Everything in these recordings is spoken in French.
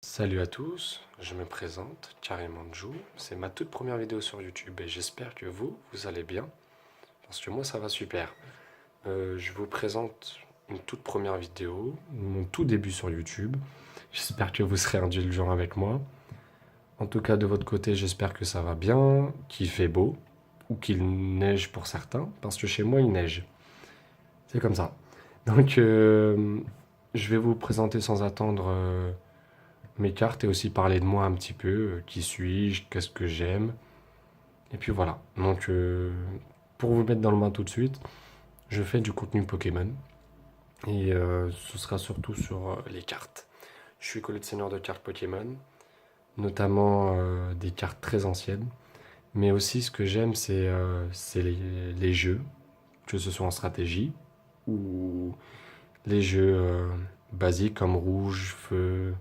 Salut à tous, je me présente, Karimanjou, c'est ma toute première vidéo sur YouTube et j'espère que vous allez bien, parce que moi ça va super. Je vous présente une toute première vidéo, mon tout début sur YouTube. J'espère que vous serez indulgents avec moi. En tout cas de votre côté j'espère que ça va bien, qu'il fait beau, ou qu'il neige pour certains, parce que chez moi il neige. C'est comme ça. Donc je vais vous présenter sans attendre mes cartes et aussi parler de moi un petit peu, qui suis-je, qu'est-ce que j'aime. Et puis voilà. Donc pour vous mettre dans le bain tout de suite, je fais du contenu Pokémon. Et ce sera surtout sur les cartes. Je suis collectionneur de cartes Pokémon, notamment des cartes très anciennes. Mais aussi ce que j'aime, c'est les jeux, que ce soit en stratégie ou les jeux basiques comme rouge, feu,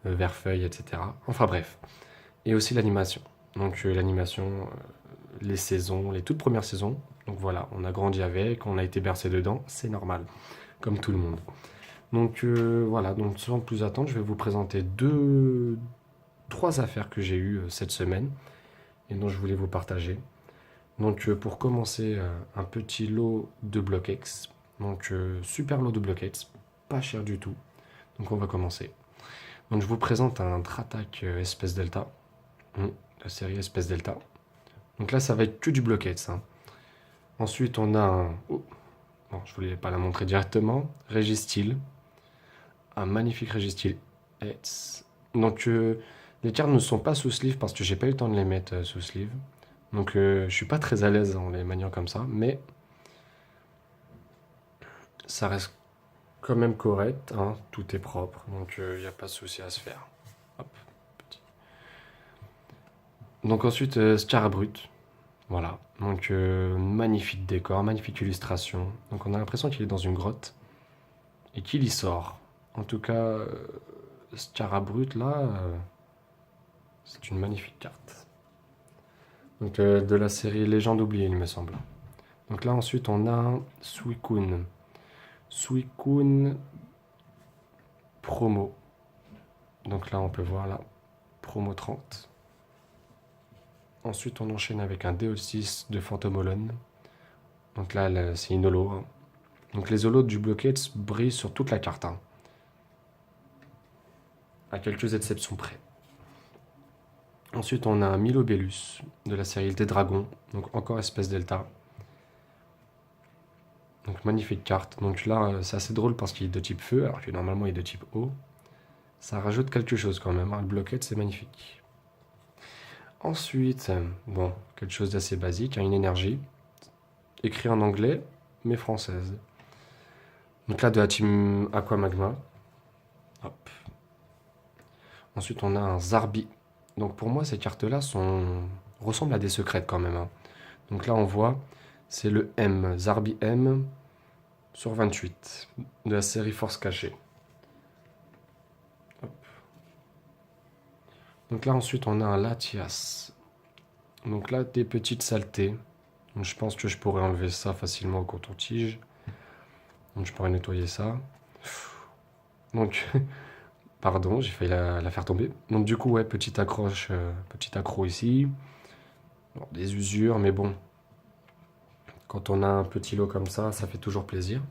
vert feuille, etc. Enfin bref. Et aussi l'animation. Donc l'animation, les saisons, les toutes premières saisons. Donc voilà, on a grandi avec, on a été bercé dedans, c'est normal, comme tout le monde. Donc voilà, donc sans plus attendre, je vais vous présenter trois affaires que j'ai eues cette semaine et dont je voulais vous partager. Donc pour commencer, un petit lot de Block-X. Donc super lot de Block-X, pas cher du tout. Donc on va commencer. Donc je vous présente un Tratak Espèce Delta. La série Espèce Delta. Donc là, ça va être que du Block-X, hein. Ensuite, on a un... Oh, bon, je voulais pas la montrer directement. Registeel. Un magnifique Registeel X. Donc, les cartes ne sont pas sous sleeve parce que j'ai pas eu le temps de les mettre sous sleeve. Donc, je suis pas très à l'aise en les maniant comme ça. Mais ça reste quand même correct, hein. Tout est propre. Donc, il n'y a pas de souci à se faire. Hop, petit. Donc ensuite, Scarabrut. Voilà. Donc, magnifique décor, magnifique illustration. Donc, on a l'impression qu'il est dans une grotte et qu'il y sort. En tout cas, Scarabrut, là, c'est une magnifique carte. Donc, de la série Légende oubliée, il me semble. Donc là, ensuite, on a Suicune. Suicune promo. Donc là, on peut voir là, promo 30. Ensuite, on enchaîne avec un DO6 de Phantomolon. Donc là, c'est une holo, hein. Donc les holos du Block-X brillent sur toute la carte, hein, à quelques exceptions près. Ensuite, on a un Milobellus de la série des Dragons, donc encore espèce delta. Donc magnifique carte. Donc là, c'est assez drôle parce qu'il est de type feu, alors que normalement il est de type eau. Ça rajoute quelque chose quand même, hein. Le Block-It, c'est magnifique. Ensuite, bon, quelque chose d'assez basique, hein, une énergie. Écrit en anglais, mais française. Donc là, de la team Aquamagma. Hop. Ensuite, on a un Zarbi. Donc pour moi, ces cartes-là ressemblent à des secrètes quand même, hein. Donc là, on voit, c'est le M, Zarbi M sur 28 de la série Force Cachée. Hop. Donc là, ensuite, on a un Latias. Donc là, des petites saletés. Donc je pense que je pourrais enlever ça facilement au coton-tige. Donc je pourrais nettoyer ça. Donc, pardon, j'ai failli la faire tomber. Donc du coup, ouais, petite accroche, petit accro ici. Bon, des usures, mais bon, quand on a un petit lot comme ça fait toujours plaisir.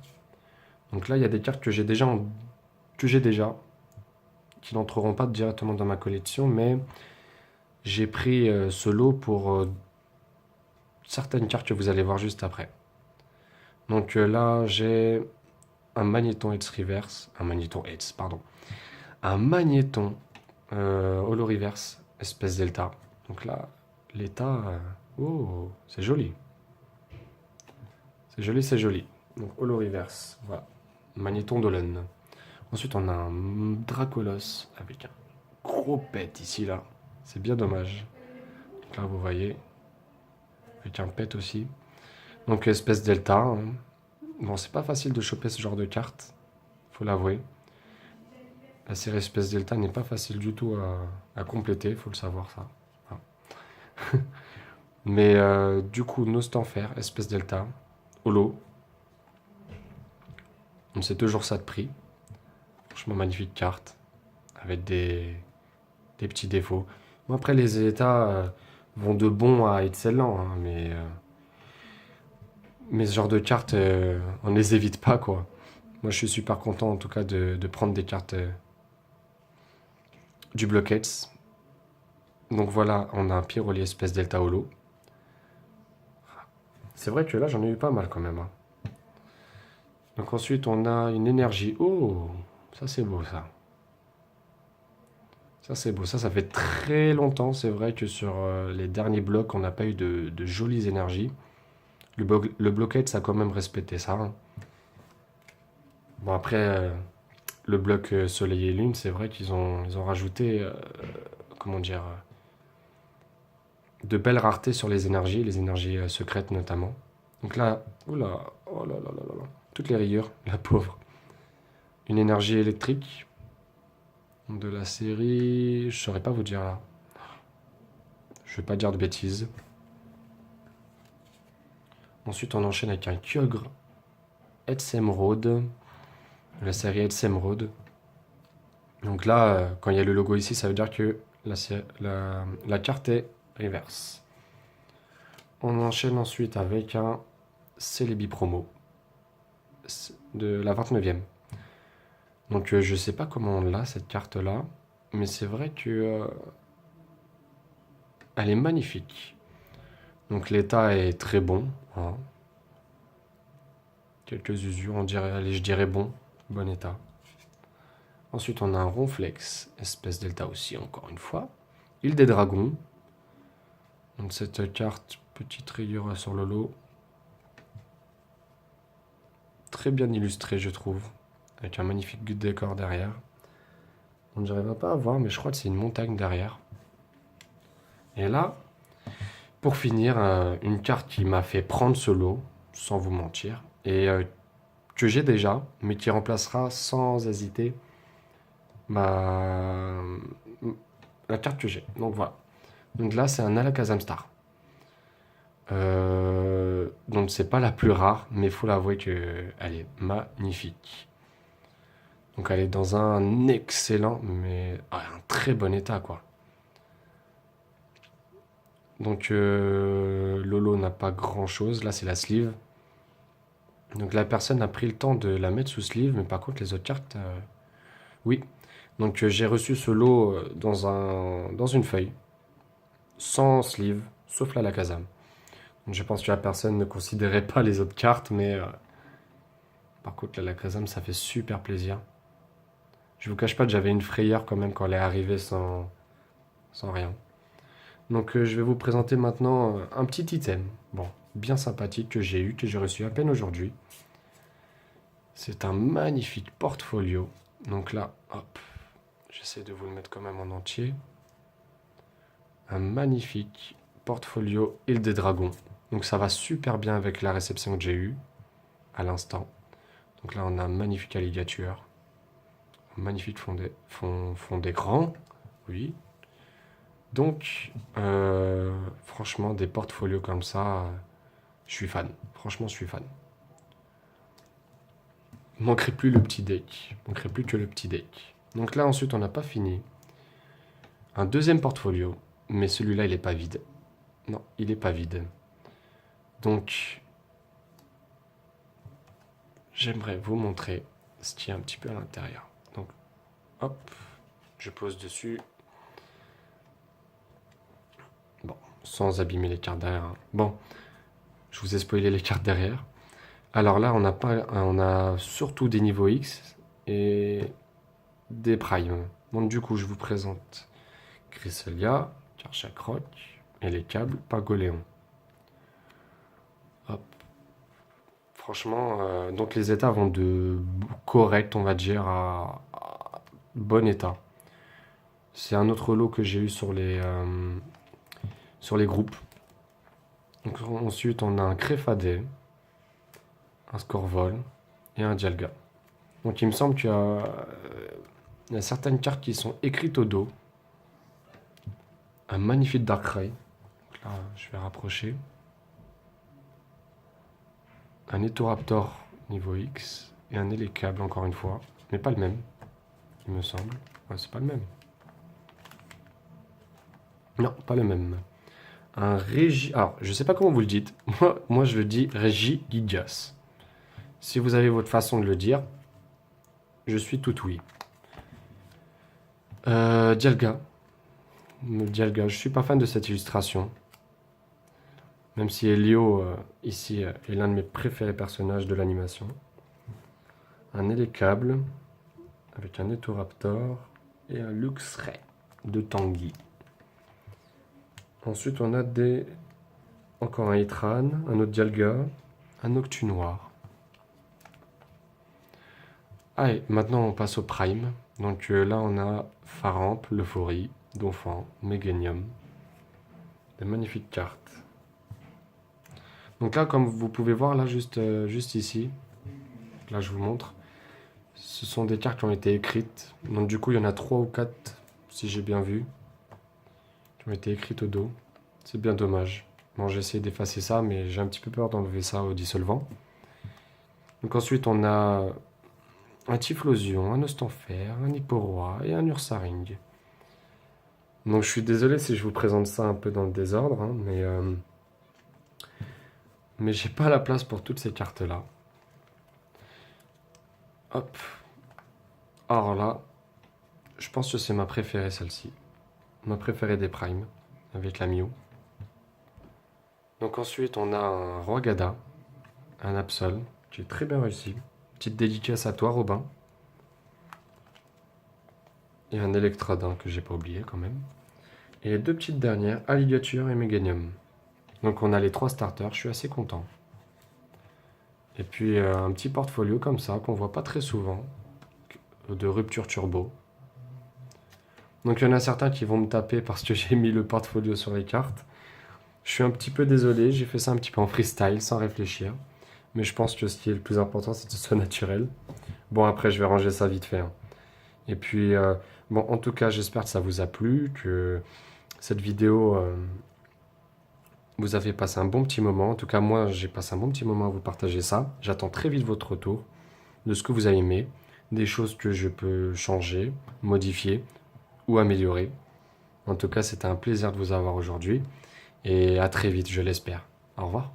Donc là, il y a des cartes que j'ai déjà, qui n'entreront pas directement dans ma collection, mais j'ai pris ce lot pour certaines cartes que vous allez voir juste après. Donc là, j'ai un Magnéton Heads Reverse, un Magnéton Heads, pardon, un Magnéton Holo Reverse, espèce Delta. Donc là, l'état, oh, c'est joli. C'est joli, c'est joli. Donc Holo Reverse, voilà. Magnéton Dolan. Ensuite, on a un Dracolos avec un gros pet ici, là. C'est bien dommage. Donc là, vous voyez, avec un pet aussi. Donc espèce Delta, hein. Bon, c'est pas facile de choper ce genre de carte, faut l'avouer. La série espèce Delta n'est pas facile du tout à compléter, faut le savoir ça. Voilà. Mais du coup, Nostanfer, espèce Delta, Holo. C'est toujours ça de prix. Franchement, magnifique carte. avec des petits défauts. Bon, après, les états vont de bon à excellent, hein, mais ce genre de cartes, on ne les évite pas, quoi. Moi, je suis super content, en tout cas, de prendre des cartes du Blockheads. Donc voilà, on a un Pyroli espèce Delta Holo. C'est vrai que là, j'en ai eu pas mal quand même, hein. Donc ensuite, on a une énergie. Oh, ça c'est beau, ça. Ça c'est beau. Ça fait très longtemps. C'est vrai que sur les derniers blocs, on n'a pas eu de jolies énergies. Le Blockhead, ça a quand même respecté ça, hein. Bon, après, le bloc Soleil et Lune, c'est vrai qu'ils ont rajouté, comment dire, de belles raretés sur les énergies secrètes notamment. Donc là, oula, oh là là là là là. Toutes les rayures, la pauvre. Une énergie électrique de la série, je saurais pas vous dire là. Je vais pas dire de bêtises. Ensuite, on enchaîne avec un Kyogre Emerald, la série Emerald. Donc là, quand il y a le logo ici, ça veut dire que la carte est reverse. On enchaîne ensuite avec un Celebi Promo de la 29e. Donc je sais pas comment on l'a cette carte là, mais c'est vrai que elle est magnifique. Donc l'état est très bon, hein. Quelques usures, on dirait, allez, je dirais bon état. Ensuite, on a un Ronflex, espèce delta aussi, encore une fois. Île des Dragons. Donc cette carte, petite rayure sur le lot. Très bien illustré, je trouve. Avec un magnifique décor derrière. On ne dirait pas à voir, mais je crois que c'est une montagne derrière. Et là, pour finir, une carte qui m'a fait prendre ce lot, sans vous mentir, et que j'ai déjà, mais qui remplacera sans hésiter ma... la carte que j'ai. Donc voilà. Donc là, c'est un Alakazam Star. Donc c'est pas la plus rare, mais il faut l'avouer qu'elle est magnifique. Donc elle est dans un excellent, mais un très bon état, quoi. Donc Lolo n'a pas grand chose. Là, c'est la sleeve. Donc la personne a pris le temps de la mettre sous sleeve, mais par contre, les autres cartes, oui. Donc j'ai reçu ce lot dans une feuille, sans sleeve, sauf la Lakazam. Donc je pense que la personne ne considérait pas les autres cartes, mais par contre, la Lakazam, ça fait super plaisir. Je vous cache pas que j'avais une frayeur quand même quand elle est arrivée sans rien. Donc je vais vous présenter maintenant un petit item. Bon, bien sympathique que j'ai eu, que j'ai reçu à peine aujourd'hui. C'est un magnifique portfolio. Donc là, hop, j'essaie de vous le mettre quand même en entier. Un magnifique portfolio Île des Dragons. Donc ça va super bien avec la réception que j'ai eue à l'instant. Donc là, on a un magnifique alligator. Un magnifique fond d'écran. Oui. Donc, franchement, des portfolios comme ça, je suis fan. Franchement, je suis fan. Il manquerait plus le petit deck. Il manquerait plus que le petit deck. Donc là, ensuite, on n'a pas fini. Un deuxième portfolio. Mais celui-là, il n'est pas vide. Non, il n'est pas vide. Donc, j'aimerais vous montrer ce qu'il y a un petit peu à l'intérieur. Donc, hop, je pose dessus. Bon, sans abîmer les cartes derrière, hein. Bon, je vous ai spoilé les cartes derrière. Alors là, on a surtout des niveaux X et des primes. Donc du coup, je vous présente Cresselia, Karchakroc et les câbles Pagoléon. Hop. Franchement, donc les états vont de correct, on va dire, à bon état. C'est un autre lot que j'ai eu sur les groupes. Donc, ensuite, on a un Créfadé, un Scorvol et un Dialga. Donc il me semble qu'il y a certaines cartes qui sont écrites au dos. Un magnifique Darkrai. Donc là, je vais rapprocher. Un Etoraptor niveau X. Et un Elekable, encore une fois. Mais pas le même, il me semble. Ouais, c'est pas le même. Non, pas le même. Un Régi... Alors, je sais pas comment vous le dites. Moi je le dis Régigigas. Si vous avez votre façon de le dire, je suis tout oui. Dialga. Dialga, je suis pas fan de cette illustration. Même si Elio, ici, est l'un de mes préférés personnages de l'animation. Un Elekable, avec un Etoraptor et un Luxray de Tanguy. Ensuite, on a encore un Itran, un autre Dialga, un Octu Noir. Ah, et maintenant on passe au Prime. Donc là, on a Faramp, l'Euphorie, Donphan, Meganium. Des magnifiques cartes. Donc là, comme vous pouvez voir, là, juste ici, là, je vous montre. Ce sont des cartes qui ont été écrites. Donc du coup, il y en a 3 ou 4, si j'ai bien vu, qui ont été écrites au dos. C'est bien dommage. Bon, j'ai essayé d'effacer ça, mais j'ai un petit peu peur d'enlever ça au dissolvant. Donc ensuite, on a un Typhlosion, un Ostanfer, un Hipporoi et un Ursaring. Donc je suis désolé si je vous présente ça un peu dans le désordre, hein, mais j'ai pas la place pour toutes ces cartes-là. Hop. Alors là, je pense que c'est ma préférée celle-ci. Ma préférée des Primes, avec la Mew. Donc ensuite, on a un Roigada, un Absol, qui est très bien réussi. Petite dédicace à toi, Robin. Et un Electrodin que j'ai pas oublié quand même. Et les 2 petites dernières, Alligator et Meganium. Donc on a les 3 starters, je suis assez content. Et puis un petit portfolio comme ça, qu'on voit pas très souvent, de rupture turbo. Donc il y en a certains qui vont me taper parce que j'ai mis le portfolio sur les cartes. Je suis un petit peu désolé, j'ai fait ça un petit peu en freestyle, sans réfléchir. Mais je pense que ce qui est le plus important, c'est que ce soit naturel. Bon, après, je vais ranger ça vite fait, hein. Et puis, bon, en tout cas, j'espère que ça vous a plu, que cette vidéo, vous avez passé un bon petit moment. En tout cas, moi, j'ai passé un bon petit moment à vous partager ça. J'attends très vite votre retour de ce que vous avez aimé, des choses que je peux changer, modifier ou améliorer. En tout cas, c'était un plaisir de vous avoir aujourd'hui. Et à très vite, je l'espère. Au revoir.